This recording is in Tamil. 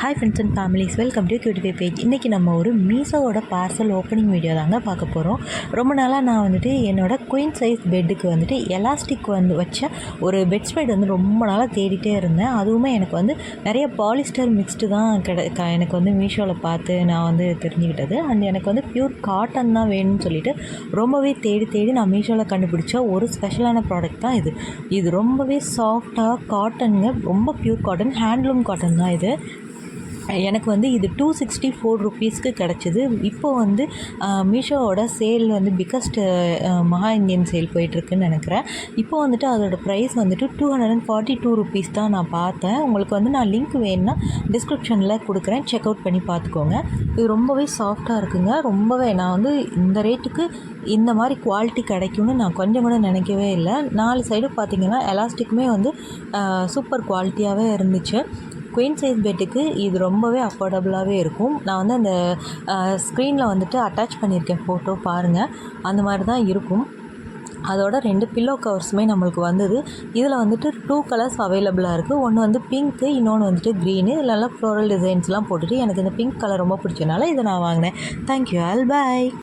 Hi friends and families, welcome to cutie page. இன்றைக்கி நம்ம ஒரு மீஷோவோட பார்சல் ஓப்பனிங் வீடியோ தாங்க பார்க்க போகிறோம். ரொம்ப நாளாக நான் வந்துட்டு என்னோடய குயின் சைஸ் பெட்டுக்கு வந்துட்டு எலாஸ்டிக் வச்ச ஒரு பெட் ஸ்ப்ரெட் ரொம்ப நாளாக தேடிட்டே இருந்தேன். அதுவுமே எனக்கு நிறைய பாலிஸ்டர் மிக்ஸ்டு தான் எனக்கு மீஷோவில் பார்த்து நான் தெரிஞ்சுக்கிட்டது. அண்ட் எனக்கு பியூர் காட்டன் தான் வேணும்னு சொல்லிட்டு ரொம்பவே தேடி நான் மீஷோவில் கண்டுபிடிச்ச ஒரு ஸ்பெஷலான ப்ராடக்ட் தான் இது ரொம்பவே சாஃப்டாக காட்டனுங்க, ரொம்ப பியூர் காட்டன், ஹேண்ட்லூம் காட்டன் தான் இது. எனக்கு இது 264 ருப்பீஸ்க்கு கிடச்சிது. இப்போது மீஷோவோட சேல் பிக்கஸ்ட் மகா இந்தியன் சேல் போயிட்டுருக்குன்னு நினைக்கிறேன். இப்போது அதோட ப்ரைஸ் 242 ருப்பீஸ் தான் நான் பார்த்தேன். உங்களுக்கு நான் லிங்க் வேணுன்னா டிஸ்கிரிப்ஷனில் கொடுக்குறேன், செக் அவுட் பண்ணி பார்த்துக்கோங்க. இது ரொம்பவே சாஃப்டாக இருக்குங்க. ரொம்பவே நான் இந்த ரேட்டுக்கு இந்த மாதிரி குவாலிட்டி கிடைக்கும்னு நான் கொஞ்சம் கூட நினைக்கவே இல்லை. 4 சைடு பார்த்திங்கன்னா எலாஸ்டிக்குமே சூப்பர் குவாலிட்டியாகவே இருந்துச்சு. குயின் சைஸ் பெட்டுக்கு இது ரொம்பவே அஃபோர்டபுளாகவே இருக்கும். நான் அந்த ஸ்க்ரீனில் அட்டாச் பண்ணியிருக்கேன் ஃபோட்டோ, பாருங்கள். அந்த மாதிரி தான் இருக்கும். அதோட 2 பில்லோ கவர்ஸுமே நம்மளுக்கு வந்தது. இதில் 2 கலர்ஸ் அவைலபிளாக இருக்குது. ஒன்று பிங்க்கு, இன்னொன்று க்ரீனு. இதில் நல்லா ஃப்ளோரல் டிசைன்ஸ்லாம் போட்டுட்டு எனக்கு இந்த பிங்க் கலர் ரொம்ப பிடிச்சனால இதை நான் வாங்கினேன். தேங்க்யூ ஆல், பாய்.